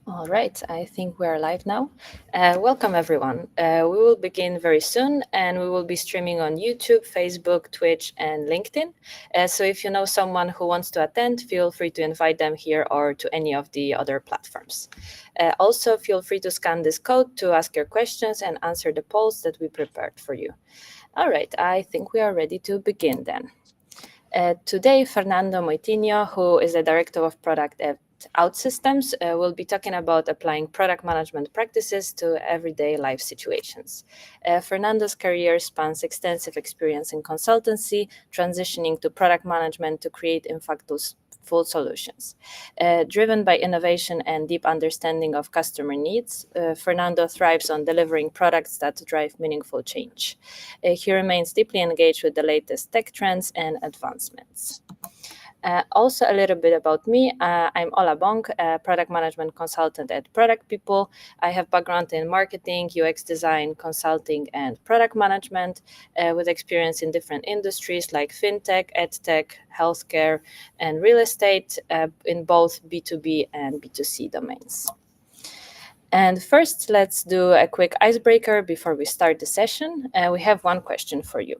All right, I think we are live now. Welcome, everyone. We will begin very soon, and we will be streaming on YouTube, Facebook, Twitch, and LinkedIn. So if you know someone who wants to attend, feel free to invite them here or to any of the other platforms. Also, feel free to scan this code to ask your questions and answer the polls that we prepared for you. All right, I think we are ready to begin then. Today, Fernando Moitinho, who is the Director of Product at OutSystems, will be talking about applying product management practices to everyday life situations. Fernando's career spans extensive experience in consultancy, transitioning to product management to create impactful solutions. Driven by innovation and deep understanding of customer needs, Fernando thrives on delivering products that drive meaningful change. He remains deeply engaged with the latest tech trends and advancements. Also, a little bit about me. I'm Ola Bong, a product management consultant at Product People. I have background in marketing, UX design, consulting, and product management, with experience in different industries like fintech, edtech, healthcare, and real estate, in both B2B and B2C domains. And first, let's do a quick icebreaker before we start the session. We have one question for you.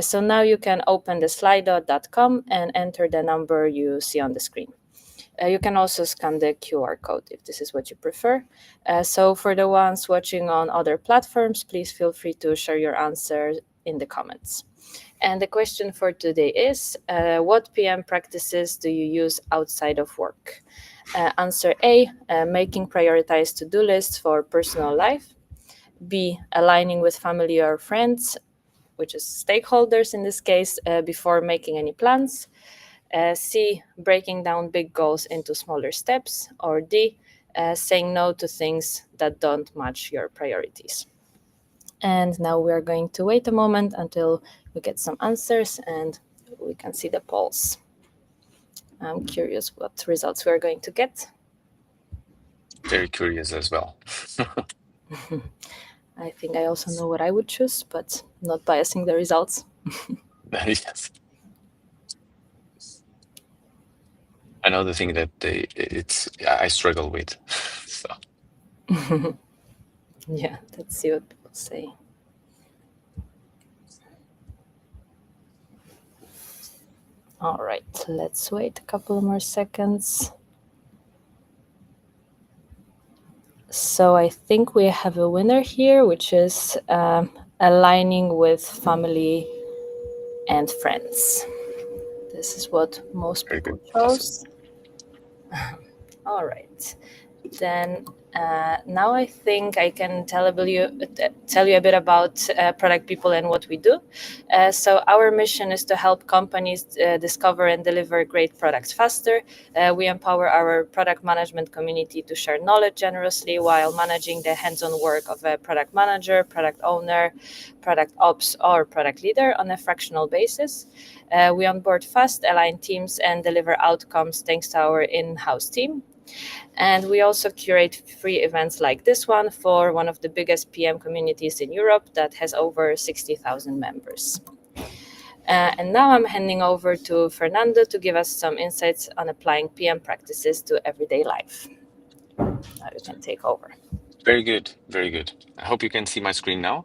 So now you can open the slido.com and enter the number you see on the screen. You can also scan the QR code if this is what you prefer. So for the ones watching on other platforms, please feel free to share your answer in the comments. And the question for today is, what PM practices do you use outside of work? Answer A, making prioritized to-do lists for personal life. B, aligning with family or friends, which is stakeholders in this case, before making any plans. C, breaking down big goals into smaller steps. Or D, saying no to things that don't match your priorities. And now we are going to wait a moment until we get some answers and we can see the polls. I'm curious what results we're going to get. Very curious as well. I think I also know what I would choose, but not biasing the results. Yes. Another thing that I struggle with. So yeah, let's see what people say. All right, let's wait a couple more seconds. So I think we have a winner here, which is aligning with family and friends. This is what most very people good. chose. All right. Then now I think I can tell you a bit about Product People and what we do. So our mission is to help companies discover and deliver great products faster. We empower our product management community to share knowledge generously while managing the hands-on work of a product manager, product owner, product ops, or product leader on a fractional basis. We onboard fast, align teams, and deliver outcomes thanks to our in-house team. And we also curate free events like this one for one of the biggest PM communities in Europe that has over 60,000 members. And now I'm handing over to Fernando to give us some insights on applying PM practices to everyday life. Now you can take over. Very good. Very good. I hope you can see my screen now.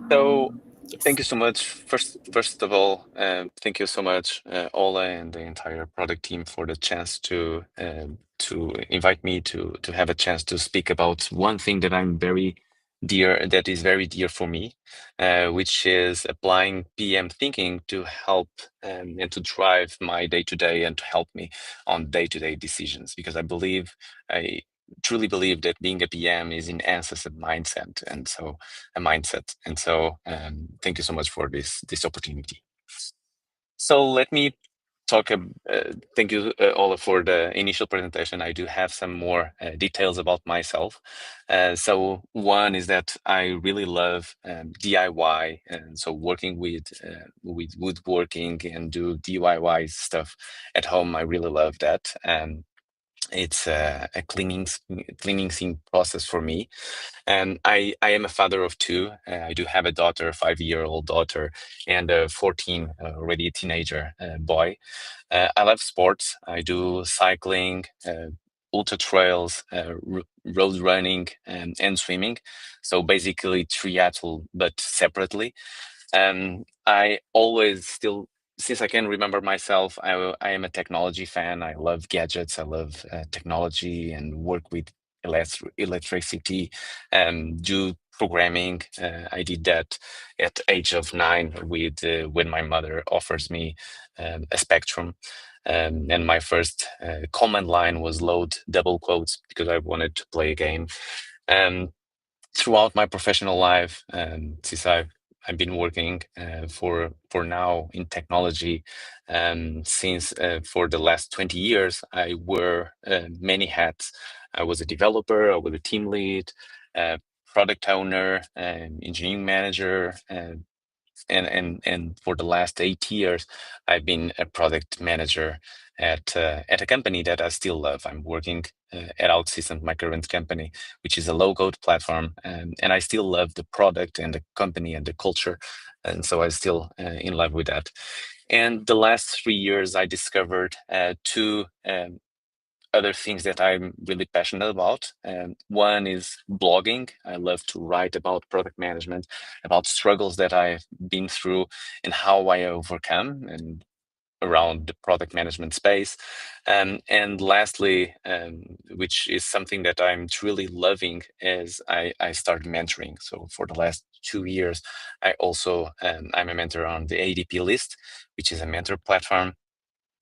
So Yes. thank you so much. First of all, thank you so much, Ola and the entire product team for the chance to invite me to have a chance to speak about one thing that that is very dear for me, which is applying PM thinking to help and to drive my day-to-day and to help me on day-to-day decisions, because I truly believe that being a PM is in essence a mindset, and so thank you so much for this opportunity. So let me talk. Thank you, Ola, for the initial presentation. I do have some more details about myself. So one is that I really love DIY, and so working with woodworking and do DIY stuff at home. I really love that. It's a cleaning thing process for me. And I am a father of two. I do have a daughter, a 5-year-old daughter, and a 14 already teenager boy. I love sports. I do cycling, ultra trails, road running, and swimming. So basically triathlon, but separately. I always still, since I can remember myself, I am a technology fan. I love gadgets. I love technology and work with electricity and do programming. I did that at age of 9 with when my mother offers me a Spectrum. And my first command line was load double quotes because I wanted to play a game. Um, Throughout my professional life, since I've been working for now in technology, since for the last 20 years, I wear many hats. I was a developer, I was a team lead, product owner, engineering manager, and for the last 8 years, I've been a product manager at a company that I still love. I'm working at OutSystems, my current company, which is a low-code platform, and I still love the product and the company and the culture, and so I'm still in love with that. And the last 3 years, I discovered two other things that I'm really passionate about. One is blogging. I love to write about product management, about struggles that I've been through and how I overcome and around the product management space. And lastly, which is something that I'm truly loving, is I started mentoring. So for the last 2 years, I also I'm a mentor on the ADP list, which is a mentor platform.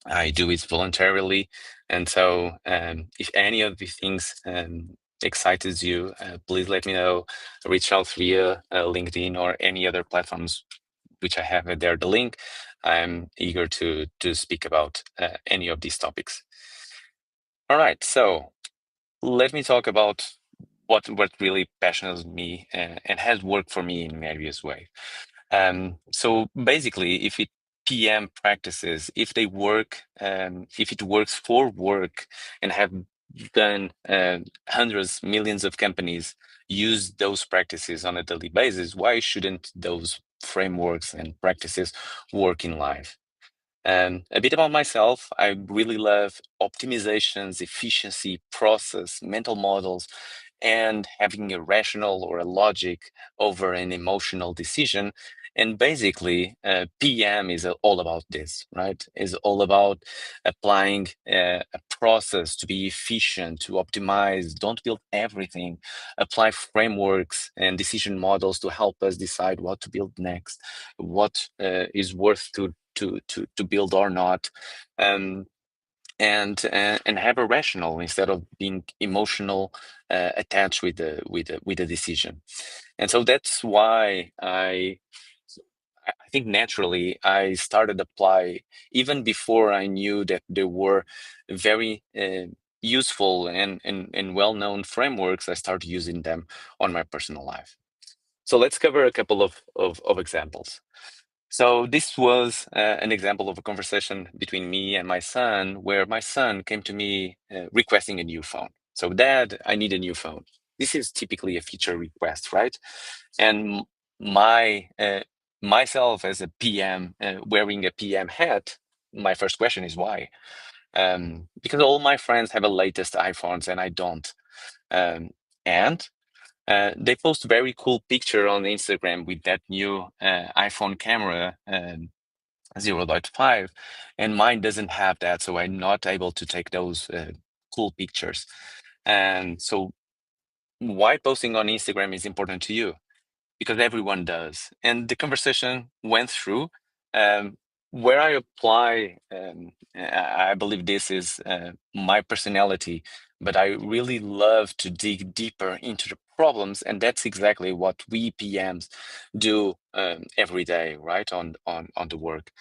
I do it voluntarily. And so if any of these things excites you, please let me know. Reach out via LinkedIn or any other platforms which I have there the link. I'm eager to speak about any of these topics. All right, so let me talk about what really passions me and has worked for me in various ways. So basically, if it PM practices, if they work, if it works for work and have done hundreds, millions of companies use those practices on a daily basis, why shouldn't those frameworks and practices work in life? A bit about myself, I really love optimizations, efficiency, process, mental models, and having a rational or a logic over an emotional decision. And basically, PM is all about this, right? Is all about applying a process to be efficient, to optimize, don't build everything, apply frameworks and decision models to help us decide what to build next, what is worth to build or not, um, and have a rational instead of being emotional attached with the decision. And so that's why I think naturally I started apply even before I knew that there were very useful and well-known frameworks. I started using them on my personal life. So let's cover a couple of examples. So this was an example of a conversation between me and my son, where my son came to me requesting a new phone. So, Dad, I need a new phone. This is typically a feature request, right? And my myself as a PM, wearing a PM hat, my first question is why? Because all my friends have a latest iPhones and I don't. Um, and they post very cool picture on Instagram with that new iPhone camera, 0.5, and mine doesn't have that, so I'm not able to take those cool pictures. And so why posting on Instagram is important to you? Because everyone does. And the conversation went through um, where I apply, I believe this is my personality, but I really love to dig deeper into the problems. And that's exactly what we PMs do every day, right, on the work.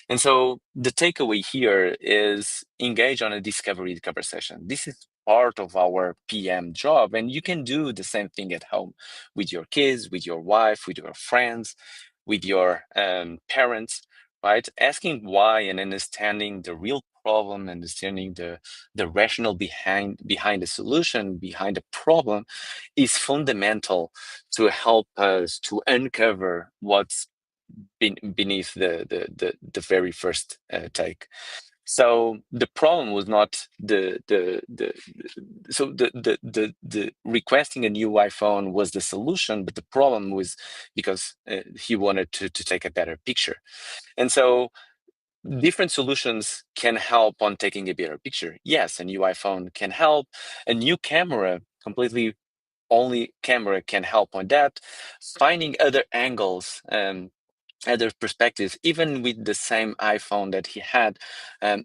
And so the takeaway here is engage on a discovery conversation. This is part of our PM job, and you can do the same thing at home with your kids, with your wife, with your friends, with your parents, right? Asking why and understanding the real problem, understanding the rationale behind the solution, behind the problem, is fundamental to help us to uncover what's beneath the very first take. So the problem was not the requesting a new iPhone was the solution, but the problem was because he wanted to take a better picture. And so different solutions can help on taking a better picture. Yes, a new iPhone can help. A new camera, completely only camera, can help on that. Finding other angles, other perspectives, even with the same iPhone that he had,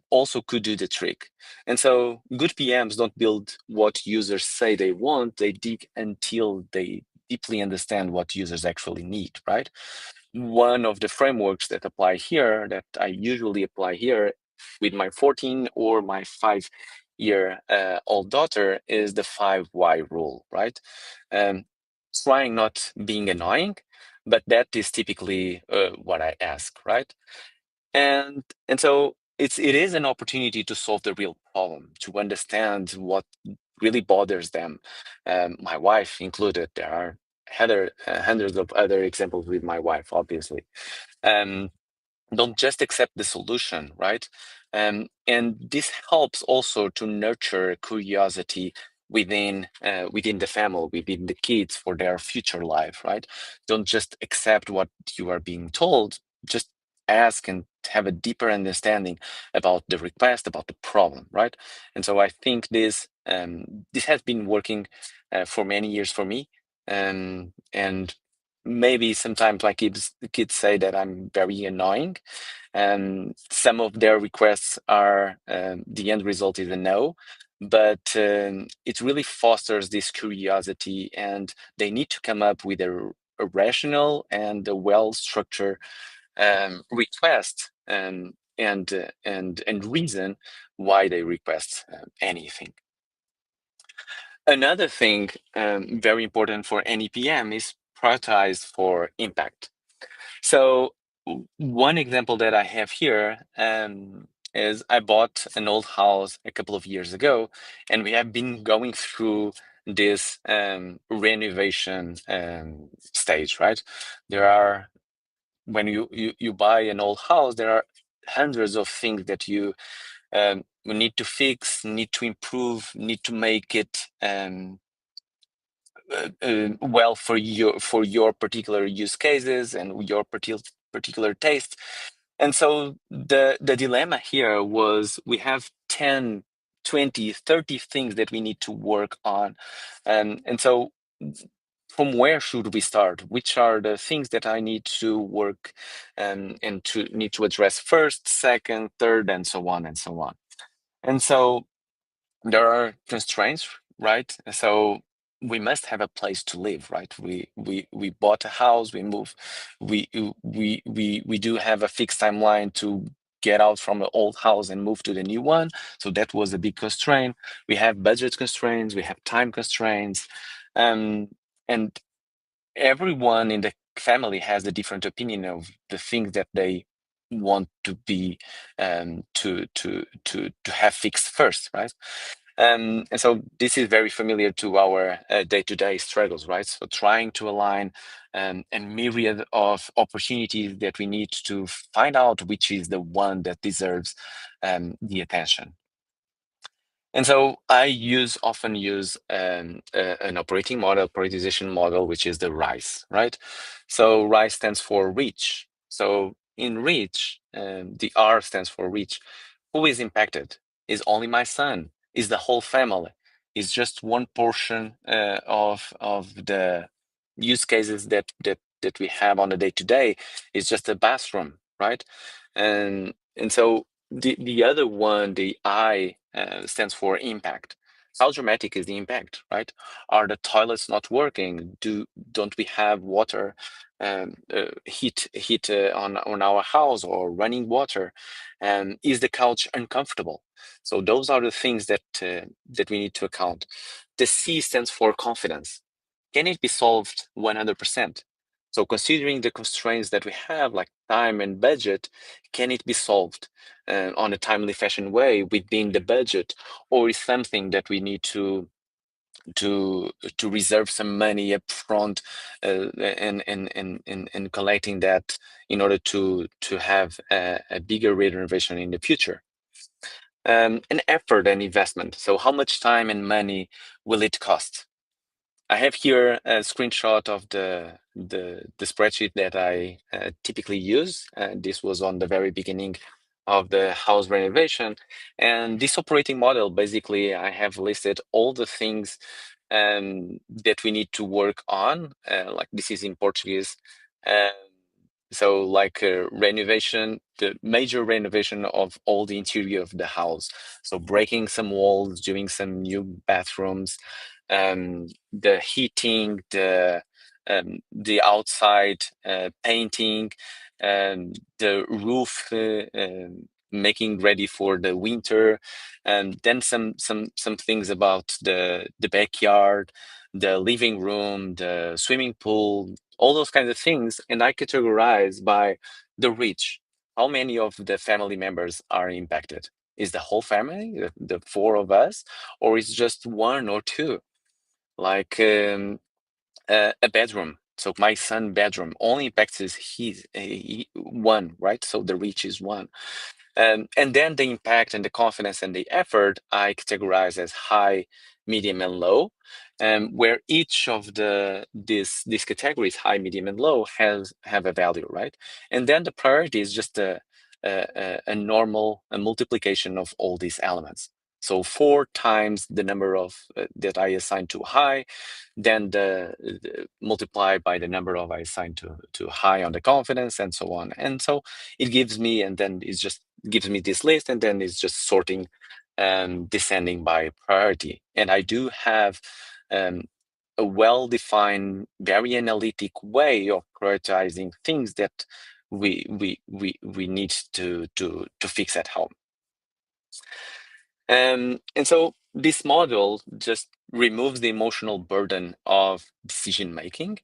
also could do the trick. And so good PMs don't build what users say they want, they dig until they deeply understand what users actually need, right? One of the frameworks that apply here, that I usually apply here with my 14 or my 5-year old daughter, is the 5 why rule, right? Um, Trying not being annoying, but that is typically what I ask, right? And so it is an opportunity to solve the real problem, to understand what really bothers them. My wife included. There are hundreds of other examples with my wife, obviously. Um, don't just accept the solution, right? And this helps also to nurture curiosity within the family, within the kids, for their future life, right? Don't just accept what you are being told. Just ask and have a deeper understanding about the request, about the problem, right? And so I think this has been working for many years for me, and maybe sometimes my kids say that I'm very annoying, and some of their requests are the end result is a no, but it really fosters this curiosity, and they need to come up with a rational and a well-structured request, and reason why they request anything. Another thing very important for any PM is prioritize for impact. So one example that I have here is I bought an old house a couple of years ago, and we have been going through this renovation stage, right? There are, when you buy an old house, there are hundreds of things that you need to fix, need to improve, need to make it well for your particular use cases and your particular taste. And so the dilemma here was, we have 10, 20, 30 things that we need to work on, and so from where should we start? Which are the things that I need to work and to need to address first, second, third, and so on and so on. And so there are constraints, right? So we must have a place to live, right? We bought a house, we move, we do have a fixed timeline to get out from the old house and move to the new one. So that was a big constraint. We have budget constraints, we have time constraints, and everyone in the family has a different opinion of the things that they want to be to have fixed first, right? And so this is very familiar to our day-to-day struggles, right? So trying to align a myriad of opportunities that we need to find out which is the one that deserves the attention. And so I often use an operating model, prioritization model, which is the RICE, right? So RICE stands for reach. So in reach, the R stands for reach. Who is impacted? Is only my son? Is the whole family? Is just one portion of the use cases that we have on a day to day? Is just a bathroom, right? And so the other one, the I, stands for impact. How dramatic is the impact, right? Are the toilets not working? Don't we have water, heat on our house, or running water? Is the couch uncomfortable? So those are the things that we need to account. The C stands for confidence. Can it be solved 100%? So considering the constraints that we have, like time and budget, can it be solved on a timely fashion way within the budget, or is something that we need to reserve some money up front, and collecting that in order to have a bigger renovation in the future? An effort and investment. So how much time and money will it cost? I have here a screenshot of the spreadsheet that I typically use. This was on the very beginning of the house renovation. And this operating model, basically, I have listed all the things that we need to work on. Like this is in Portuguese. Um, so like renovation, the major renovation of all the interior of the house. So breaking some walls, doing some new bathrooms, the heating, the outside painting, the roof making ready for the winter, and then some things about the backyard, the living room, the swimming pool, all those kinds of things. And I categorize by the reach. How many of the family members are impacted? Is the whole family, the four of us, or is just one or two? Like a bedroom. So my son bedroom only impacts his one, right? So the reach is one. And then the impact and the confidence and the effort I categorize as high, medium, and low, where each of these categories, high, medium, and low, have a value, right? And then the priority is just a normal a multiplication of all these elements. So 4 times the number of that I assign to high, then the multiply by the number of I assign to high on the confidence, and so on. And so it gives me, and then it's just gives me this list, and then it's just sorting descending by priority. And I do have a well-defined, very analytic way of prioritizing things that we need to fix at home. And so this model just removes the emotional burden of decision making.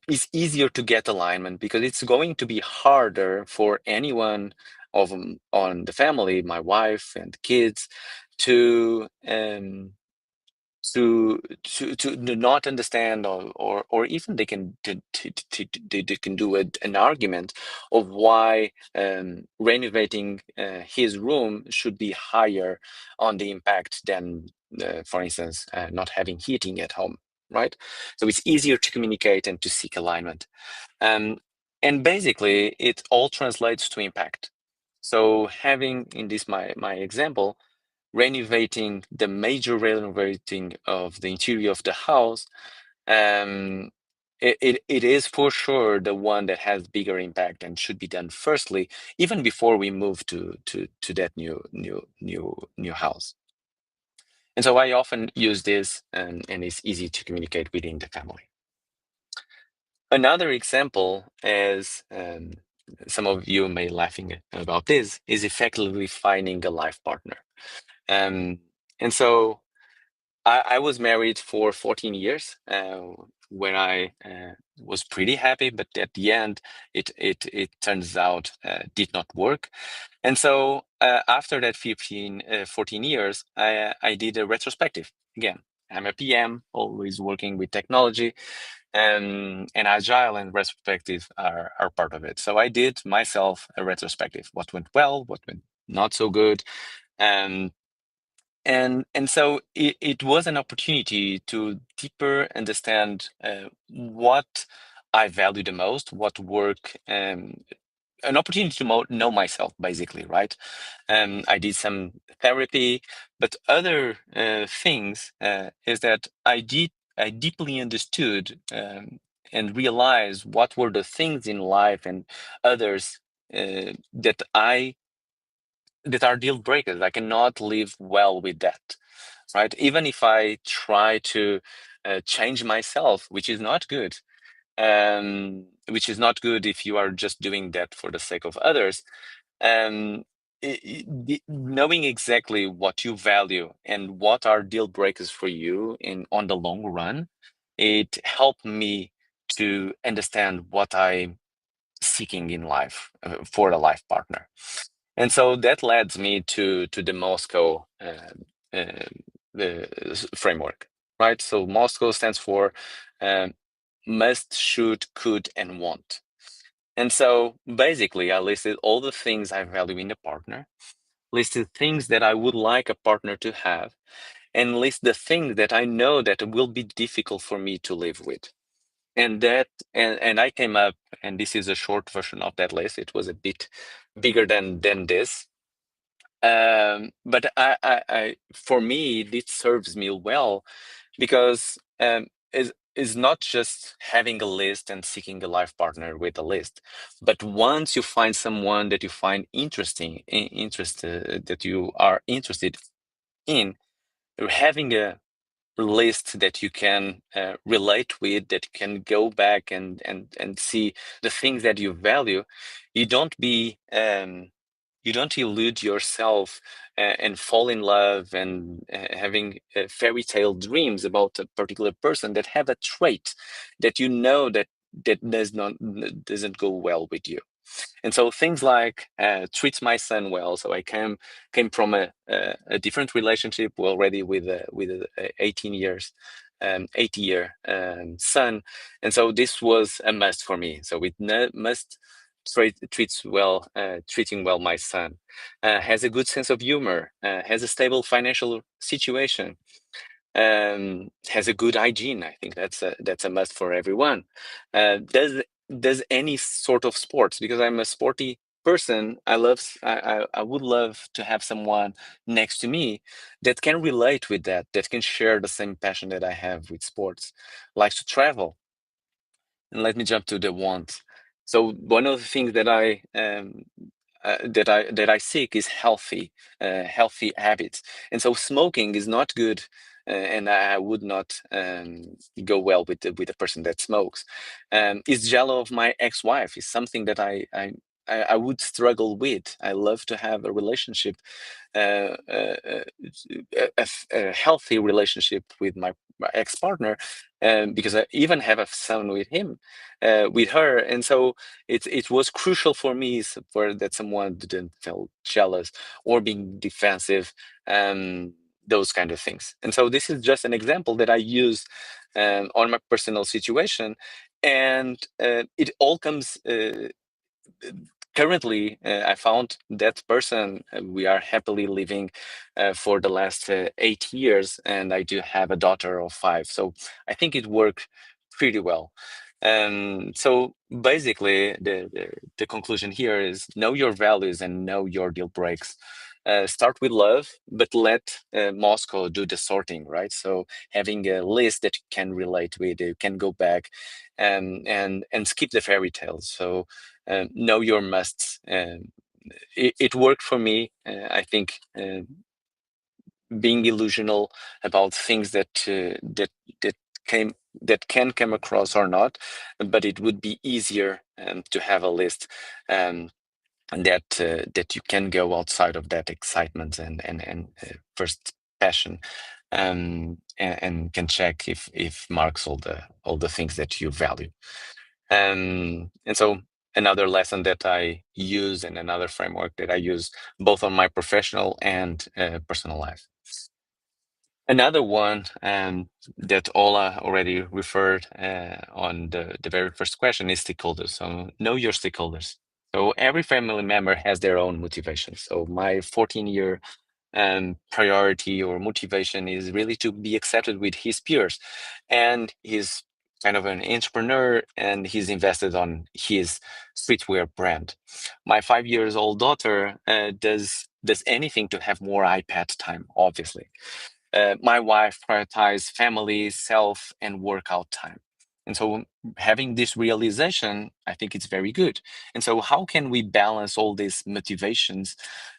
It's easier to get alignment because it's going to be harder for anyone of on the family, my wife and kids, to to not understand, or even they can they can do an argument of why renovating his room should be higher on the impact than for instance not having heating at home, right? So it's easier to communicate and to seek alignment, um, and basically it all translates to impact. So having in this my example, renovating the major renovating of the interior of the house, um, it is for sure the one that has bigger impact and should be done firstly, even before we move to that new house. And so I often use this, and it's easy to communicate within the family. Another example, as some of you may laughing about this, is effectively finding a life partner. And so I was married for 14 years, where I was pretty happy, but at the end, it turns out did not work. And so after that 14 years, I did a retrospective. Again, I'm a PM, always working with technology, and Agile and retrospective are part of it. So I did myself a retrospective, what went well, what went not so good. Um, and so it was an opportunity to deeper understand what I value the most, what work, an opportunity to know myself, basically, right? I did some therapy, but other things is that I deeply understood and realized what were the things in life and others that that are deal breakers. I cannot live well with that, right? Even if I try to change myself, which is not good, which is not good if you are just doing that for the sake of others. Um, Knowing exactly what you value and what are deal breakers for you in on the long run, it helped me to understand what I'm seeking in life for a life partner. And so that leads me to the Moscow framework, right? So Moscow stands for um, must, should, could, and want. And so basically, I listed all the things I value in a partner, list the things that I would like a partner to have, and list the things that I know that will be difficult for me to live with. And I came up, and this is a short version of that list. It was a bit bigger than this. But for me, this serves me well, because is not just having a list and seeking a life partner with a list, but once you find someone that you find interesting, interested, that you are interested in, having a list that you can relate with, that can go back and see the things that you value. You don't be you don't elude yourself and fall in love and having fairy tale dreams about a particular person that have a trait that you know that doesn't go well with you. And so things like treats my son well. So I came from a different relationship already with a 18 years 8-year son, and so this was a must for me. So it must treating well my son, has a good sense of humor, has a stable financial situation, has a good hygiene. I think that's a must for everyone. Does any sort of sports, because I'm a sporty person. I would love to have someone next to me that can relate with that can share the same passion that I have with sports, likes to travel. And let me jump to the want. So one of the things that I seek is healthy habits. And so smoking is not good, and I would not go well with a person that smokes. Is jello of my ex-wife is something that I would struggle with. I love to have a relationship, uh, uh, uh, a healthy relationship with my ex-partner, because I even have a son with him, with her, and so it was crucial for me for that someone didn't feel jealous or being defensive, those kind of things. And so this is just an example that I use on my personal situation, and it all comes. Currently, I found that person. We are happily living for the last 8 years, and I do have a daughter of 5. So I think it worked pretty well. So basically, the conclusion here is know your values and know your deal breaks. Start with love, but let Moscow do the sorting, right? So having a list that you can relate with, you can go back and skip the fairy tales. So know your musts. It worked for me. I think being illusional about things that came that can come across or not, but it would be easier to have a list, and that you can go outside of that excitement and first passion, and can check if marks all the things that you value. And so another lesson that I use, and another framework that I use both on my professional and personal life. Another one that Ola already referred on the very first question is stakeholders. So know your stakeholders. So every family member has their own motivation. So my 14-year priority or motivation is really to be accepted with his peers, and he's kind of an entrepreneur, and he's invested on his streetwear brand. My 5 years old daughter does anything to have more iPad time, obviously. My wife prioritizes family, self, and workout time. And so having this realization, I think it's very good. And so how can we balance all these motivations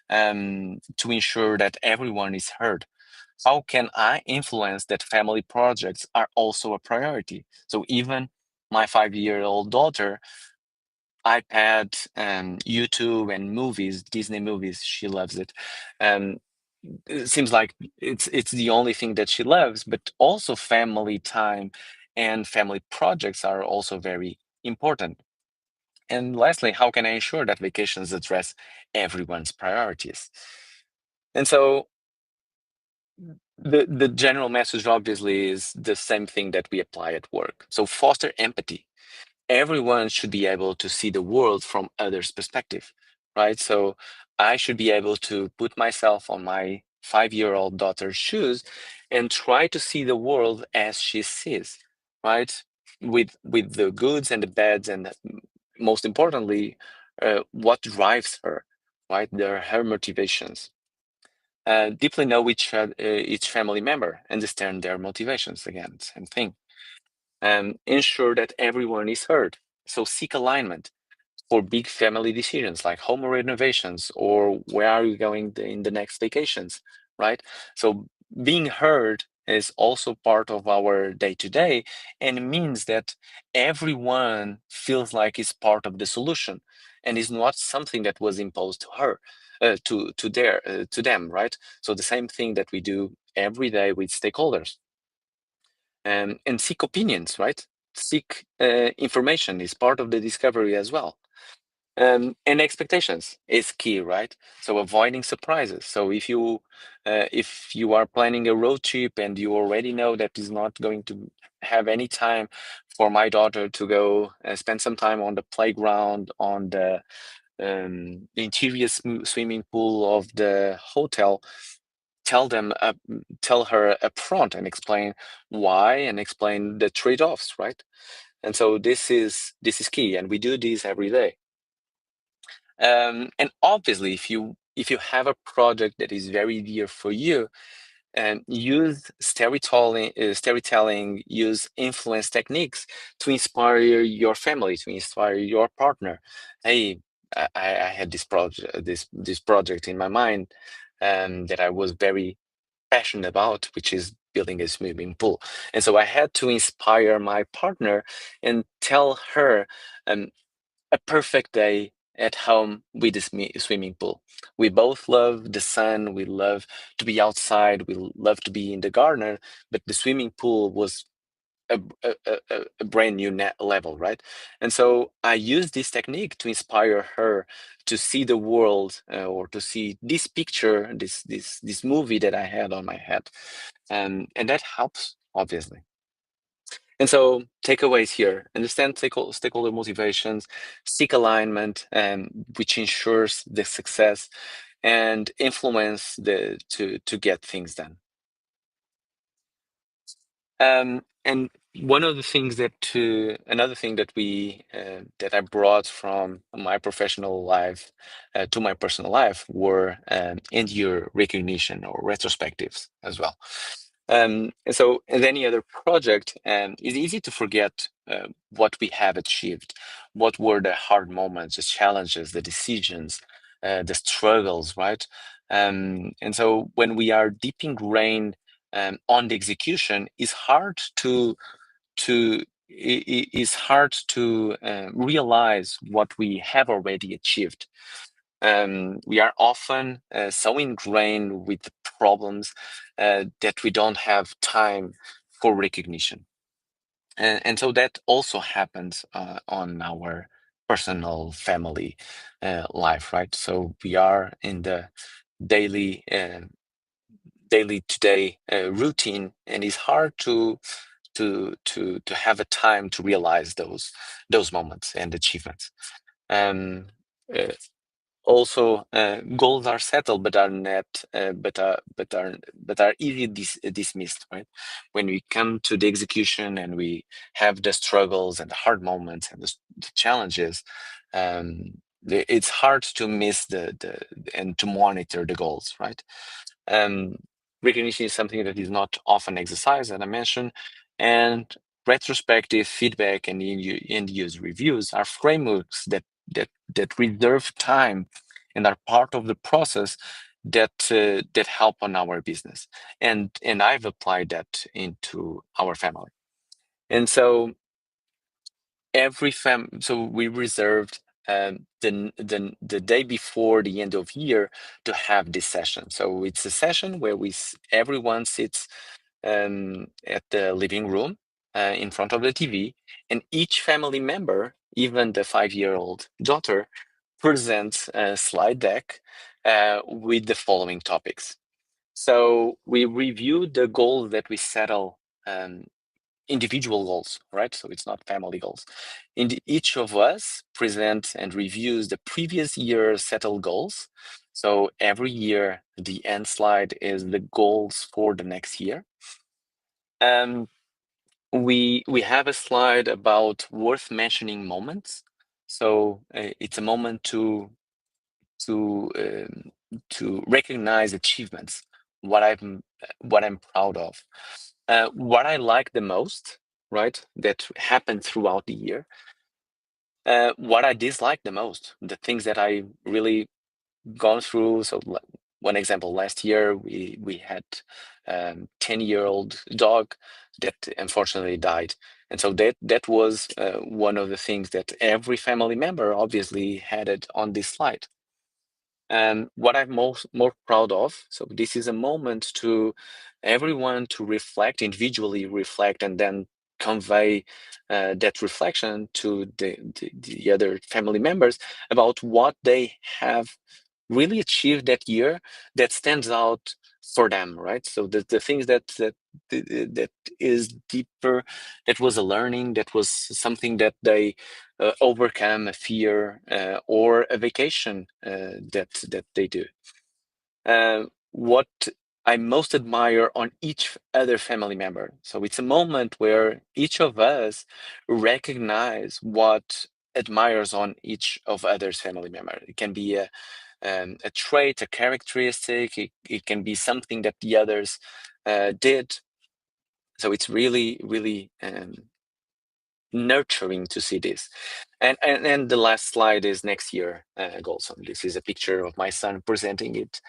to ensure that everyone is heard? How can I influence that family projects are also a priority? So even my 5-year-old daughter, iPad and YouTube and movies, Disney movies, she loves it. Um, it seems like it's the only thing that she loves, but also family time and family projects are also very important. And lastly, how can I ensure that vacations address everyone's priorities? And so the general message obviously is the same thing that we apply at work. So foster empathy. Everyone should be able to see the world from others' perspective, right? So I should be able to put myself on my 5-year-old daughter's shoes and try to see the world as she sees, right? With the goods and the bads, and most importantly, what drives her, right? Her motivations. Deeply know each family member, understand their motivations. Again, same thing. Ensure that everyone is heard. So seek alignment for big family decisions like home renovations or where are you going in the next vacations, right? So being heard is also part of our day to day, and means that everyone feels like is part of the solution and is not something that was imposed to her, to them, right? So the same thing that we do every day with stakeholders, and seek opinions, right? Seek information is part of the discovery as well. And expectations is key, right? So avoiding surprises. So if you are planning a road trip and you already know that is not going to have any time for my daughter to go spend some time on the playground, on the interior swimming pool of the hotel, tell her upfront and explain why and explain the trade-offs, right? And so this is key, and we do this every day. And obviously, if you have a project that is very dear for you, and use storytelling, use influence techniques to inspire your family, to inspire your partner. Hey, I had this project in my mind, that I was very passionate about, which is building a swimming pool. And so I had to inspire my partner and tell her, um, a perfect day at home with the swimming pool. We both love the sun. We love to be outside. We love to be in the garden. But the swimming pool was a brand new level, right? And so I used this technique to inspire her to see the world, or to see this picture, this movie that I had on my head, and that helps obviously. And so takeaways here: understand stakeholder motivations, seek alignment, which ensures the success, and influence to get things done. And another thing that I brought from my professional life to my personal life were end-year recognition or retrospectives as well. And so in any other project, it's easy to forget what we have achieved, what were the hard moments, the challenges, the decisions, the struggles, right? And so when we are deep ingrained on the execution, it's hard to realize what we have already achieved. We are often so ingrained with the problems that we don't have time for recognition. And so that also happens on our personal family life, right? So we are in the daily today routine, and it's hard to have a time to realize those moments and achievements. Um, uh, Also, goals are settled, but are not, but are easily dismissed, right? When we come to the execution and we have the struggles and the hard moments and the challenges, it's hard to miss the and to monitor the goals, right? Um, Recognition is something that is not often exercised, as I mentioned, and retrospective feedback and end-use reviews are frameworks that reserve time and are part of the process that help on our business. And I've applied that into our family. And so so we reserved the day before the end of year to have this session. So it's a session where everyone sits at the living room in front of the TV, and each family member, even the 5-year-old daughter, presents a slide deck with the following topics. So we review the goals that we settle, individual goals, right? So it's not family goals. Each of us presents and reviews the previous year settled goals, So every year, the end slide is the goals for the next year. We have a slide about worth mentioning moments. So it's a moment to recognize achievements, what I'm proud of, what I like the most, right? That happened throughout the year. What I dislike the most, the things that I really gone through. So one example, last year we had 10-year-old dog that unfortunately died. And so that was one of the things that every family member obviously had it on this slide. And what I'm more proud of, so this is a moment to everyone to reflect, individually reflect, and then convey that reflection to the other family members about what they have really achieved that year that stands out for them, right? So the things that is deeper, that was a learning, that was something that they overcome, a fear or a vacation that they do. What I most admire on each other family member. So it's a moment where each of us recognize what admires on each of others family member. It can be a trait, a characteristic. It can be something that the others did. So it's really, really nurturing to see this. And the last slide is next year goals. So this is a picture of my son presenting it.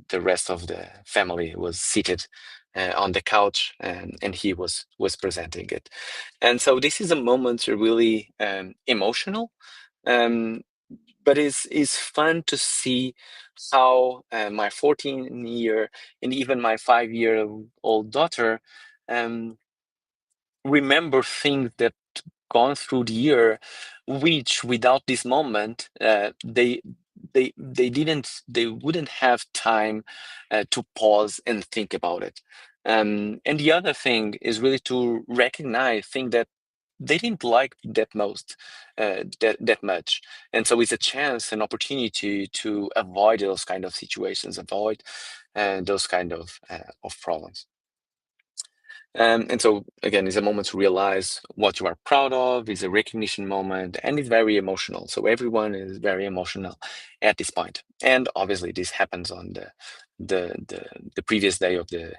The rest of the family was seated on the couch, and he was presenting it. And so this is a moment really emotional, um, but is fun to see how my 14-year and even my 5-year-old daughter remember things that gone through the year, which without this moment, they wouldn't have time to pause and think about it. And the other thing is really to recognize things that they didn't like that much, and so it's a chance, an opportunity to avoid those kind of situations, avoid those kind of problems. And so again, it's a moment to realize what you are proud of. It's a recognition moment, and it's very emotional. So everyone is very emotional at this point. And obviously, this happens on the previous day of the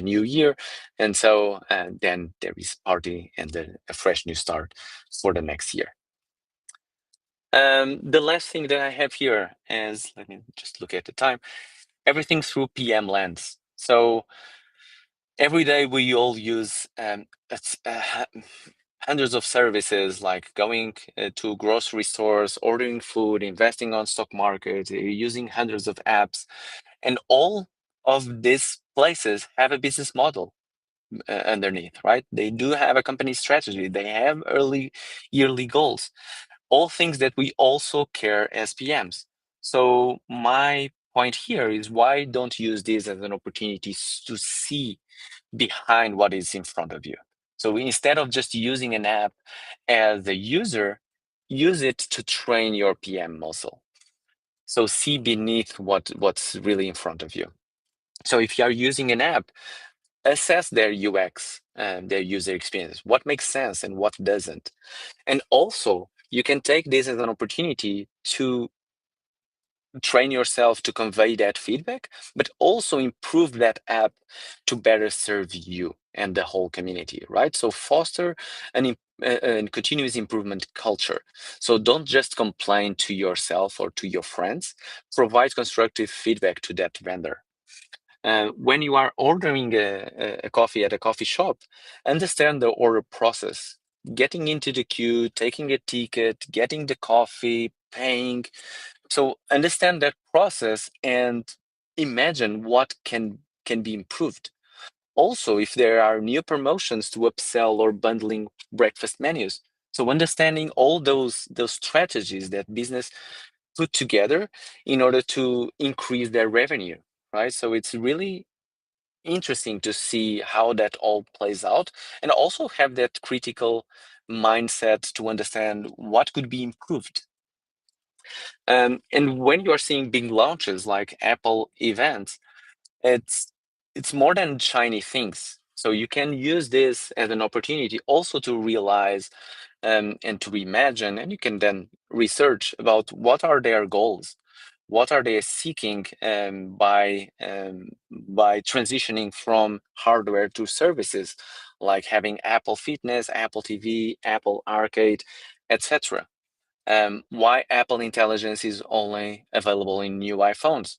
new year, and so then there is party and a fresh new start for the next year. The last thing that I have here is, let me just look at the time. Everything through PM lens. So every day we all use hundreds of services, like going to grocery stores, ordering food, investing on stock market, using hundreds of apps, and all of these places have a business model underneath, right? They do have a company strategy. They have early yearly goals, all things that we also care as PMs. So my point here is, why don't use this as an opportunity to see behind what is in front of you? So instead of just using an app as a user, use it to train your PM muscle. So see beneath what's really in front of you. So if you are using an app, assess their UX and their user experience, what makes sense and what doesn't. And also, you can take this as an opportunity to train yourself to convey that feedback, but also improve that app to better serve you and the whole community, right? So foster an continuous improvement culture. So don't just complain to yourself or to your friends, provide constructive feedback to that vendor. When you are ordering a coffee at a coffee shop, understand the order process. Getting into the queue, taking a ticket, getting the coffee, paying. So understand that process and imagine what can be improved. Also, if there are new promotions to upsell or bundling breakfast menus. So understanding all those strategies that business put together in order to increase their revenue, right? So it's really interesting to see how that all plays out, and also have that critical mindset to understand what could be improved. And when you are seeing big launches like Apple events, it's more than shiny things. So you can use this as an opportunity also to realize and to imagine, and you can then research about what are their goals, what are they seeking by transitioning from hardware to services, like having Apple Fitness, Apple TV, Apple Arcade, etc. Why Apple Intelligence is only available in new iPhones.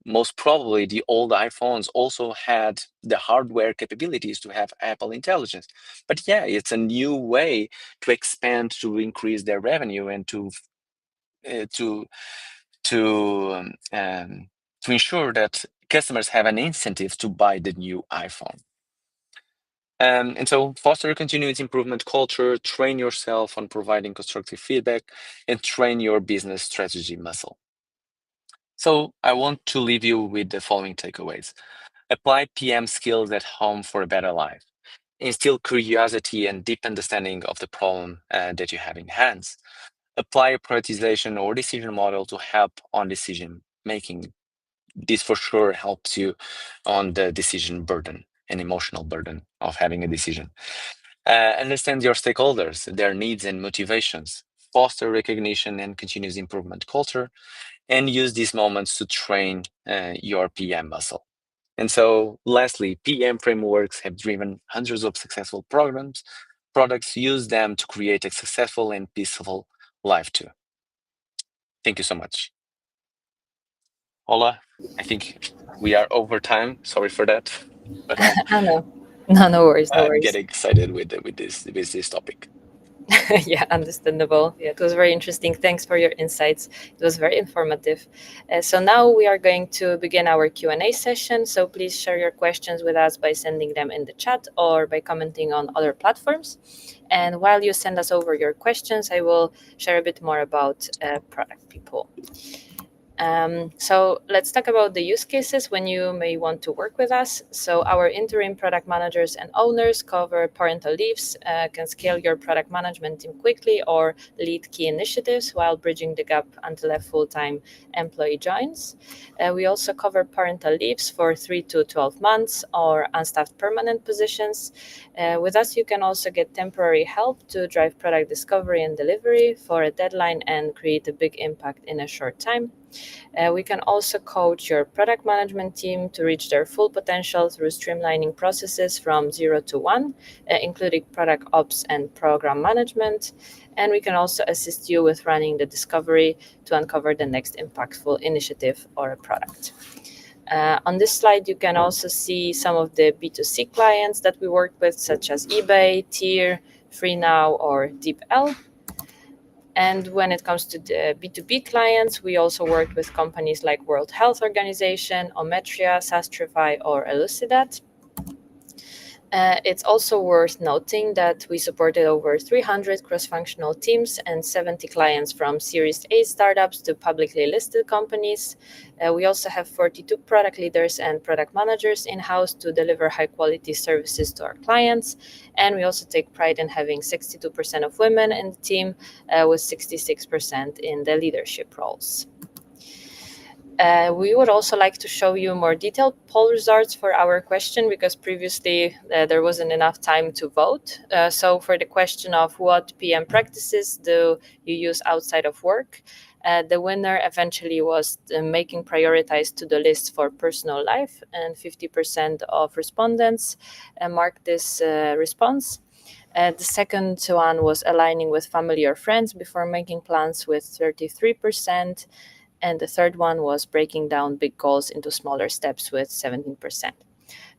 Most probably the old iPhones also had the hardware capabilities to have Apple Intelligence. But yeah, it's a new way to expand, to increase their revenue, and uh, to to to ensure that customers have an incentive to buy the new iPhone. And so foster a continuous improvement culture, train yourself on providing constructive feedback, and train your business strategy muscle. So I want to leave you with the following takeaways. Apply PM skills at home for a better life. Instill curiosity and deep understanding of the problem that you have in hands. Apply a prioritization or decision model to help on decision making. This for sure helps you on the decision burden and emotional burden of having a decision. Understand your stakeholders, their needs and motivations. Foster recognition and continuous improvement culture, and use these moments to train your PM muscle. And so, lastly, PM frameworks have driven hundreds of successful programs. Products use them to create a successful and peaceful life too. Thank you so much. Ola, I think we are over time. Sorry for that, but Oh, no. No, no worries, no I'm worries. getting excited with this topic. Yeah, understandable. Yeah, it was very interesting. Thanks for your insights. It was very informative. So now we are going to begin our Q&A session. So please share your questions with us by sending them in the chat or by commenting on other platforms. And while you send us over your questions, I will share a bit more about product people. So let's talk about the use cases when you may want to work with us. So our interim product managers and owners cover parental leaves, can scale your product management team quickly or lead key initiatives while bridging the gap until a full-time employee joins. We also cover parental leaves for 3 to 12 months or unstaffed permanent positions. With us, you can also get temporary help to drive product discovery and delivery for a deadline and create a big impact in a short time. We can also coach your product management team to reach their full potential through streamlining processes from 0 to 1, including product ops and program management. And we can also assist you with running the discovery to uncover the next impactful initiative or a product. On this slide, you can also see some of the B2C clients that we work with, such as eBay, Tier, FreeNow, or DeepL. And when it comes to the B2B clients, we also work with companies like World Health Organization, Ometria, Sastrify, or Elucidat. It's also worth noting that we supported over 300 cross-functional teams and 70 clients from Series A startups to publicly listed companies. We also have 42 product leaders and product managers in-house to deliver high-quality services to our clients. And we also take pride in having 62% of women in the team, with 66% in the leadership roles. We would also like to show you more detailed poll results for our question because previously there wasn't enough time to vote. So for the question of what PM practices do you use outside of work, the winner eventually was making prioritized to the list for personal life, and 50% of respondents marked this response. The second one was aligning with family or friends before making plans with 33%. And the third one was breaking down big goals into smaller steps with 17%.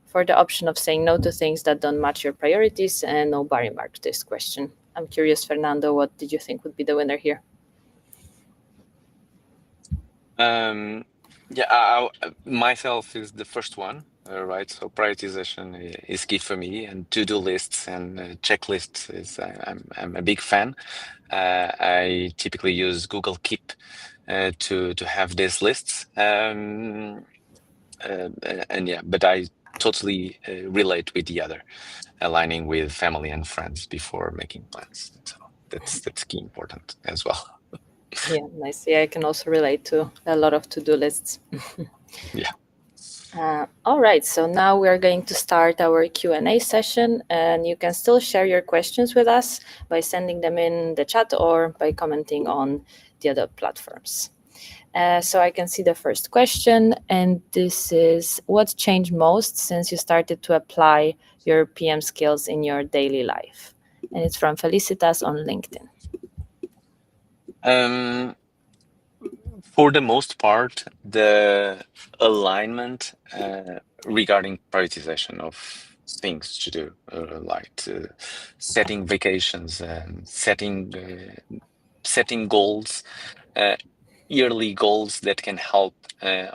For the option of saying no to things that don't match your priorities, and nobody marked this question. I'm curious, Fernando, what did you think would be the winner here? Yeah, myself is the first one, right? So prioritization is key for me, and to-do lists and checklists is I'm a big fan. I typically use Google Keep to have these lists, and yeah, but I totally relate with the other, aligning with family and friends before making plans. So that's key important as well. Yeah, nice. Yeah, I can also relate to a lot of to-do lists. Yeah. All right, so now we are going to start our Q&A session, and you can still share your questions with us by sending them in the chat or by commenting on the other platforms. So I can see the first question, and this is, what changed most since you started to apply your PM skills in your daily life? And it's from Felicitas on LinkedIn. For the most part, the alignment regarding prioritization of things to do, like setting vacations and setting goals, uh, yearly goals that can help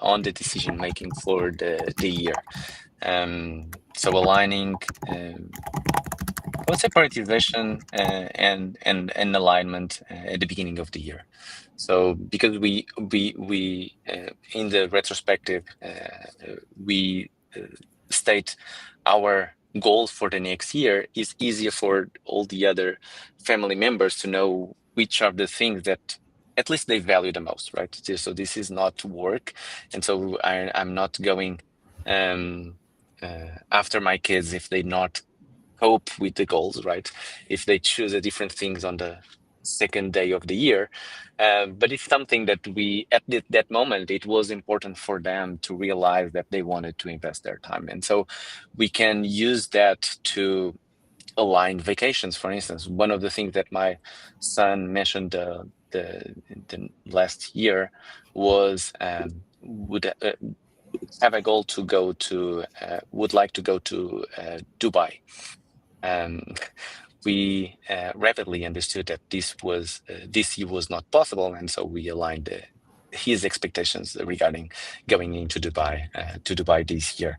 on the decision making for the year. So aligning. I would say prioritization and alignment at the beginning of the year. So because we in the retrospective we state our goals for the next year, is easier for all the other family members to know which are the things that at least they value the most, right? So this is not work, and so I'm not going after my kids if they not cope with the goals, right? If they choose a different things on the second day of the year. But it's something that we, at that moment, it was important for them to realize that they wanted to invest their time. And so we can use that to align vacations, for instance. One of the things that my son mentioned the last year was would have a goal to go to, would like to go to Dubai. um, we rapidly understood that this year was not possible, and so we aligned his expectations regarding going into Dubai this year,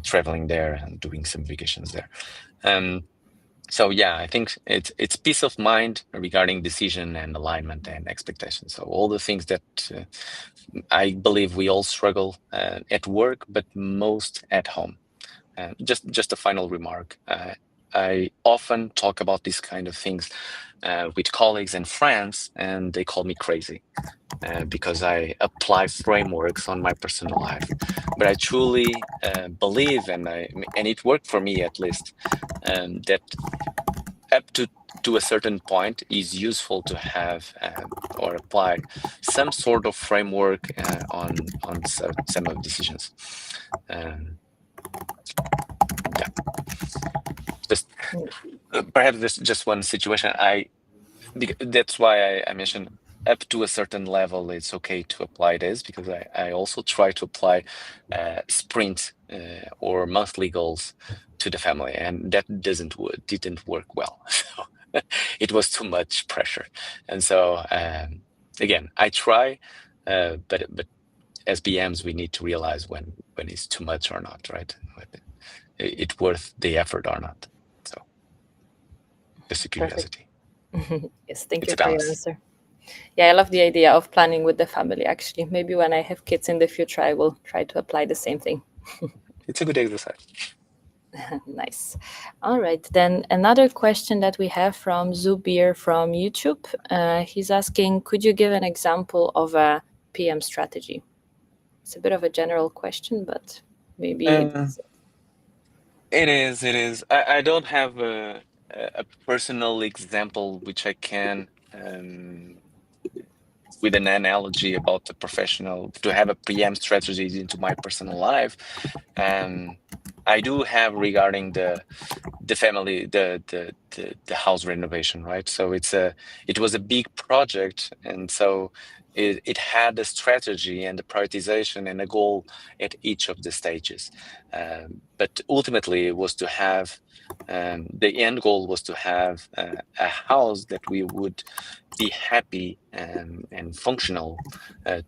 traveling there and doing some vacations there. So yeah, I think it's peace of mind regarding decision and alignment and expectations. So all the things that I believe we all struggle at work, but most at home. Just a final remark. I often talk about these kind of things with colleagues and friends, and they call me crazy because I apply frameworks on my personal life. But I truly believe, and it worked for me at least, that up to a certain point is useful to have or apply some sort of framework on some of decisions. Um, yeah, just perhaps there's just one situation. That's why I mentioned up to a certain level, it's okay to apply this, because I also try to apply sprint or monthly goals to the family, and that didn't work well. So it was too much pressure, and so again, I try, but as BMs, we need to realize when it's too much or not, right? It's worth the effort or not. So just a Perfect. curiosity. Yes, thank It's you a for your balance. answer. Yeah, I love the idea of planning with the family, actually. Maybe when I have kids in the future, I will try to apply the same thing. It's a good exercise. Nice. All right, then another question that we have from Zubir from YouTube. He's asking, could you give an example of a PM strategy? It's a bit of a general question, but maybe Uh, it's it is. It is. I don't have a personal example which I can with an analogy about the professional to have a PM strategy into my personal life. I do have regarding the family the house renovation, right? So it was a big project, and so it had a strategy and a prioritization and a goal at each of the stages, but ultimately it was to have the end goal was to have a house that we would be happy and functional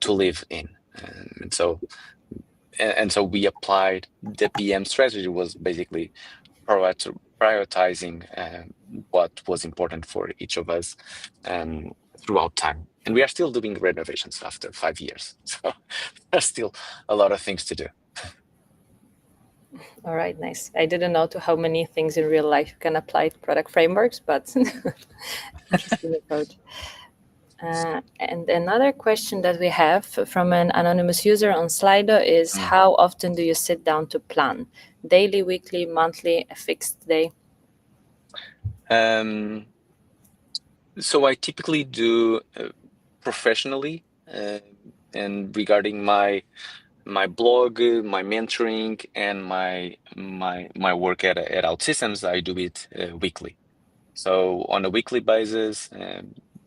to live in. And so we applied the PM strategy was basically prioritizing what was important for each of us throughout time. And we are still doing renovations after 5 years. So there's still a lot of things to do. all right. Nice. I didn't know to how many things in real life you can apply to product frameworks, but interesting approach. And another question that we have from an anonymous user on Slido is, how often do you sit down to plan? Daily, weekly, monthly, a fixed day? So I typically do professionally, and regarding my blog, my mentoring, and my work at OutSystems, I do it weekly. So on a weekly basis,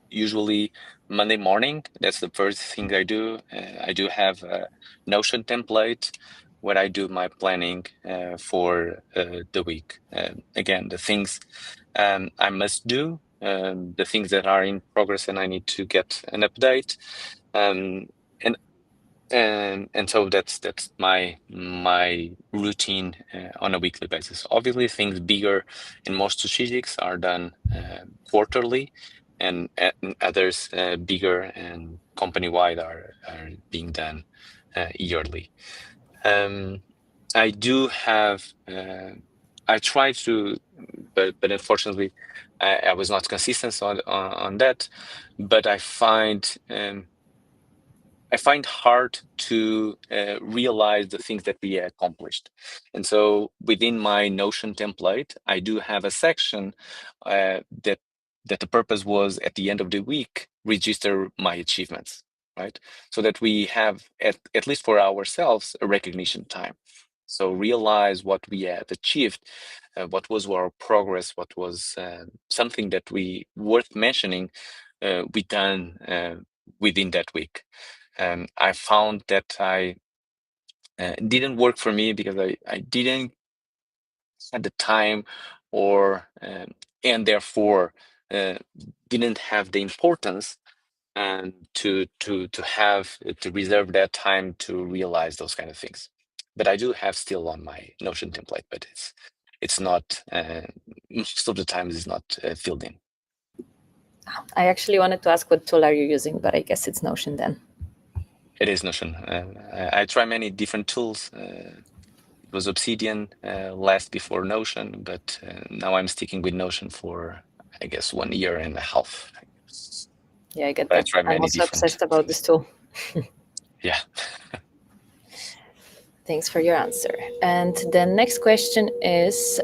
usually Monday morning, that's the first thing I do. I do have a Notion template where I do my planning for the week. Again, the things I must do, the things that are in progress and I need to get an update. Um, and and so that's my routine on a weekly basis. Obviously, things bigger and more strategics are done quarterly, and others bigger and company-wide are being done yearly. Um, I do have. I try to, but unfortunately, I was not consistent on that. But I find hard to realize the things that we accomplished. And so within my Notion template, I do have a section that the purpose was at the end of the week, register my achievements, right? So that we have, at least for ourselves, a recognition time. So realize what we had achieved, what was our progress, what was something that we worth mentioning we done within that week. I found that I didn't work for me because I didn't have the time or and therefore uh, didn't have the importance and to have to reserve that time to realize those kind of things. But I do have still on my Notion template, but it's not most of the times it's not filled in. I actually wanted to ask what tool are you using, but I guess it's Notion then. It is Notion. I try many different tools. It was Obsidian last before Notion, but now I'm sticking with Notion for, I guess, 1 year and a half. Yeah, I get But I that. try I'm many also different obsessed about this things. tool. Yeah. Thanks for your answer. And the next question is,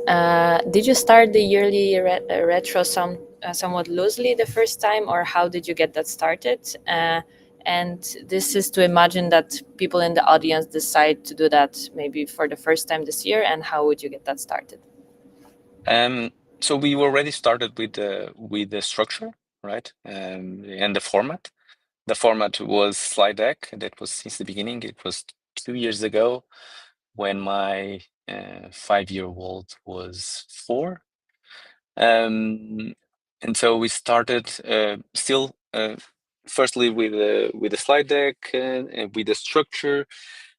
did you start the yearly retro somewhat loosely the first time, or how did you get that started? And this is to imagine that people in the audience decide to do that maybe for the first time this year, and how would you get that started? Um, so we already started with the structure, right? And the format. The format was slide deck. That was since the beginning. It was 2 years ago when my 5-year-old was 4. And so we started still firstly with the slide deck and with the structure.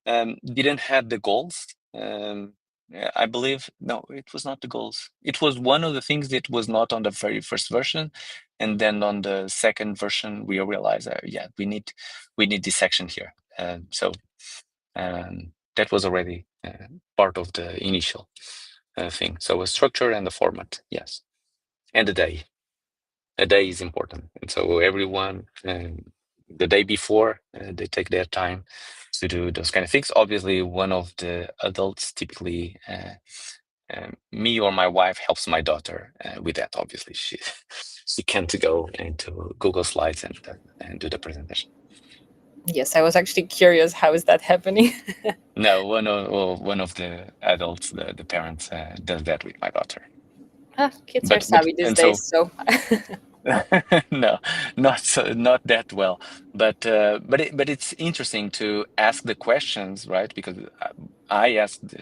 Didn't have the goals. Yeah, I believe no, it was not the goals. It was one of the things that was not on the very first version, and then on the second version we realized, yeah, we need this section here. So that was already part of the initial thing. So a structure and the format, yes, and the day. A day is important, and so everyone the day before they take their time to do those kind of things. Obviously, one of the adults, typically me or my wife, helps my daughter with that. Obviously, she she can't go into Google Slides and do the presentation. Yes, I was actually curious, how is that happening? No, one of the adults, the parents, does that with my daughter. Kids are But savvy these and days, so so no, not that well, but it's interesting to ask the questions, right? Because I asked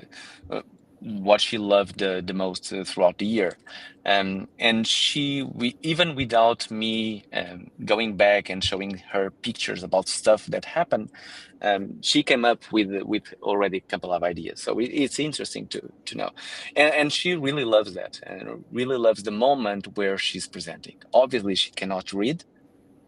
what she loved the most throughout the year, and we even without me going back and showing her pictures about stuff that happened, she came up with already a couple of ideas. So it's interesting to know, and she really loves that and really loves the moment where she's presenting. Obviously, she cannot read,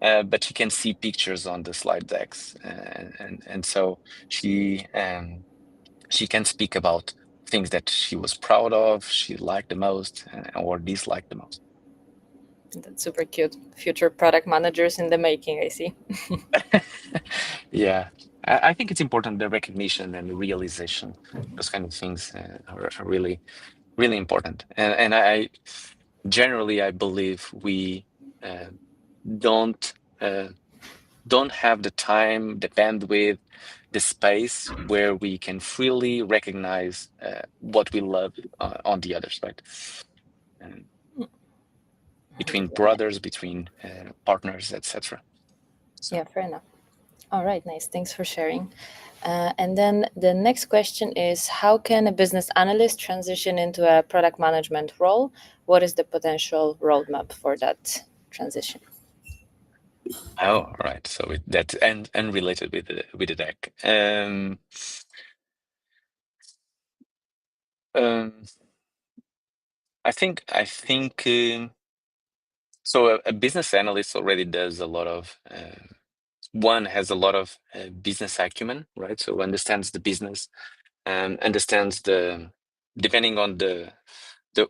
but she can see pictures on the slide decks, and so she can speak about things that she was proud of, she liked the most, or disliked the most. That's super cute. Future product managers in the making, I see. Yeah, I think it's important, the recognition and the realization. Those kind of things are really, really important. And I generally, I believe we uh, don't uh, don't have the time, the bandwidth, the space where we can freely recognize what we love on the others, right? And between brothers, between partners, etc. So. Yeah, fair enough. All right, nice. Thanks for sharing. And then the next question is, how can a business analyst transition into a product management role? What is the potential roadmap for that transition? Oh, all right. So that and related with the deck. Um, I think so. A business analyst already does a lot of. One has a lot of business acumen, right? So understands the business and understands depending on the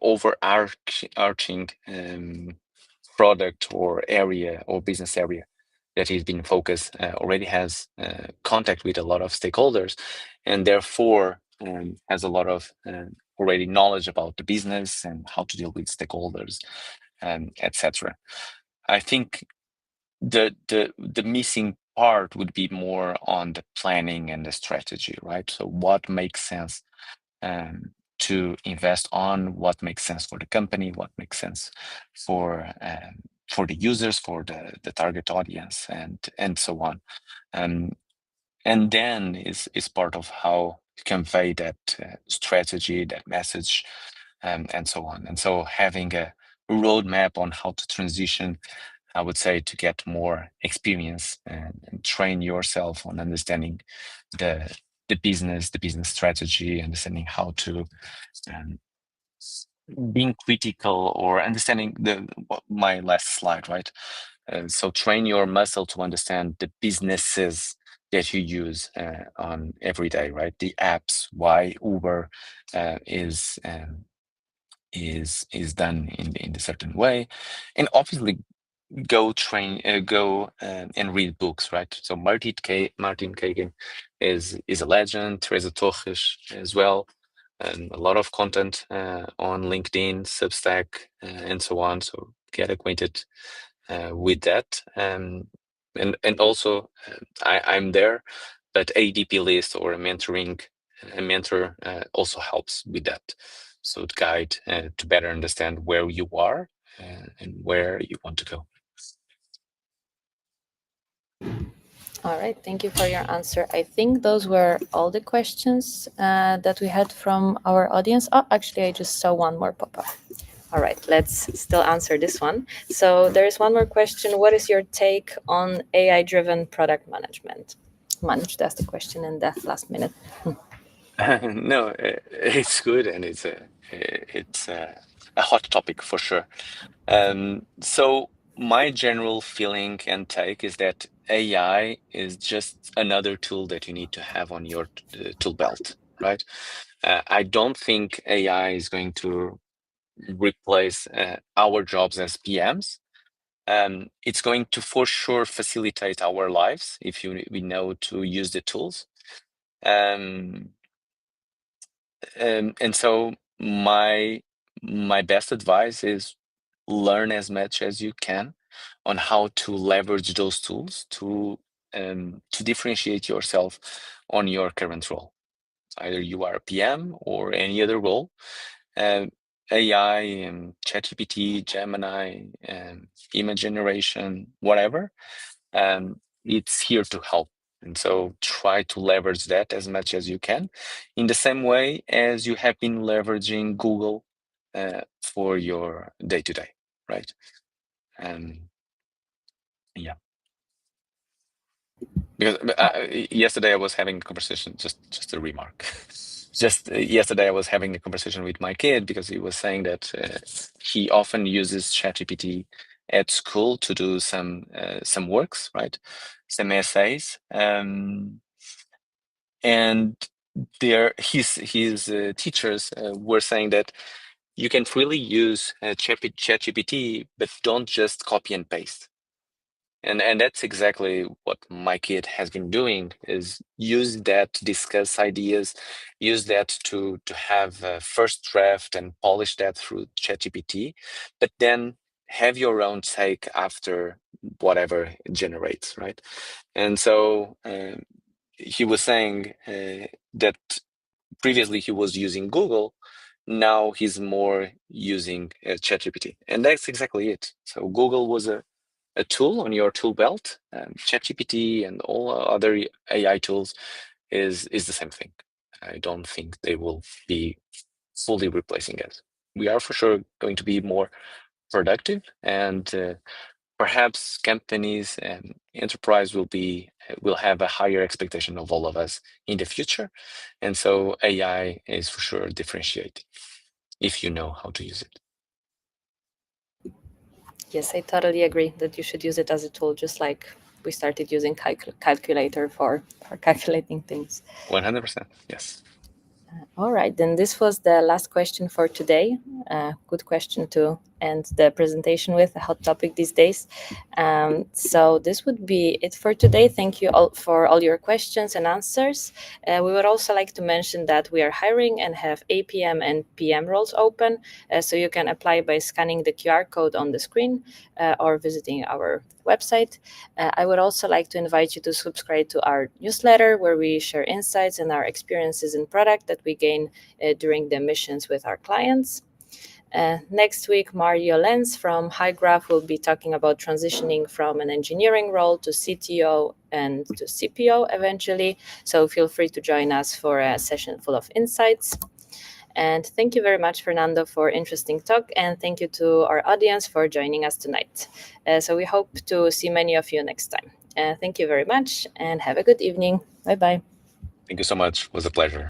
overarching product or area or business area that he's been focused, already has contact with a lot of stakeholders, and therefore has a lot of already knowledge about the business and how to deal with stakeholders, etc. I think the missing part would be more on the planning and the strategy, right? So what makes sense to invest on, what makes sense for the company, what makes sense for the users, for the target audience, and so on. And then is part of how to convey that strategy, that message, and so on. And so having a roadmap on how to transition, I would say, to get more experience and train yourself on understanding the the business strategy, understanding how to um, being critical or understanding my last slide, right? So train your muscle to understand the businesses that you use on every day, right? The apps, why Uber is done in a certain way, and obviously go and read books, right? So Martin Kagan is a legend. Teresa Torres as well, and a lot of content on LinkedIn, Substack, and so on. So get acquainted with that, and also I'm there, but ADP list or a mentor also helps with that. So to guide to better understand where you are and where you want to go. All right, thank you for your answer. I think those were all the questions that we had from our audience. Oh, actually, I just saw one more pop up. All right, let's still answer this one. So there is one more question. What is your take on AI-driven product management? Managed to ask the question in the last minute. No, it's good, and it's a hot topic for sure. So my general feeling and take is that AI is just another tool that you need to have on your tool belt, right? I don't think AI is going to replace our jobs as PMs. It's going to for sure facilitate our lives if we know to use the tools. Um, and so my best advice is learn as much as you can on how to leverage those tools to differentiate yourself on your current role. Either you are a PM or any other role. Um, AI and ChatGPT, Gemini, image generation, whatever, it's here to help. And so try to leverage that as much as you can, in the same way as you have been leveraging Google for your day-to-day, right? Yeah. Because yesterday I was having a conversation, just a remark. Just yesterday I was having a conversation with my kid because he was saying that he often uses ChatGPT at school to do some works, right? Some essays. And his teachers were saying that you can freely use ChatGPT, but don't just copy and paste. And that's exactly what my kid has been doing, is use that to discuss ideas, use that to have a first draft and polish that through ChatGPT, but then have your own take after whatever it generates, right? And so he was saying that previously he was using Google, now he's more using ChatGPT, and that's exactly it. So Google was a tool on your tool belt. ChatGPT and all other AI tools is the same thing. I don't think they will be fully replacing it. We are for sure going to be more productive, and perhaps companies and enterprise will have a higher expectation of all of us in the future, and so AI is for sure differentiating if you know how to use it. Yes, I totally agree that you should use it as a tool, just like we started using calculator for calculating things. 100%, yes. All right, then this was the last question for today. Good question to end the presentation with, a hot topic these days. So this would be it for today. Thank you all for all your questions and answers. We would also like to mention that we are hiring and have APM and PM roles open, so you can apply by scanning the QR code on the screen or visiting our website. I would also like to invite you to subscribe to our newsletter, where we share insights and our experiences in product that we gain during the missions with our clients. Next week, Mario Lenz from HighGraph will be talking about transitioning from an engineering role to CTO and to CPO eventually. So feel free to join us for a session full of insights. And thank you very much, Fernando, for interesting talk. And thank you to our audience for joining us tonight. So we hope to see many of you next time. Thank you very much and have a good evening. Bye bye. Thank you so much. It was a pleasure.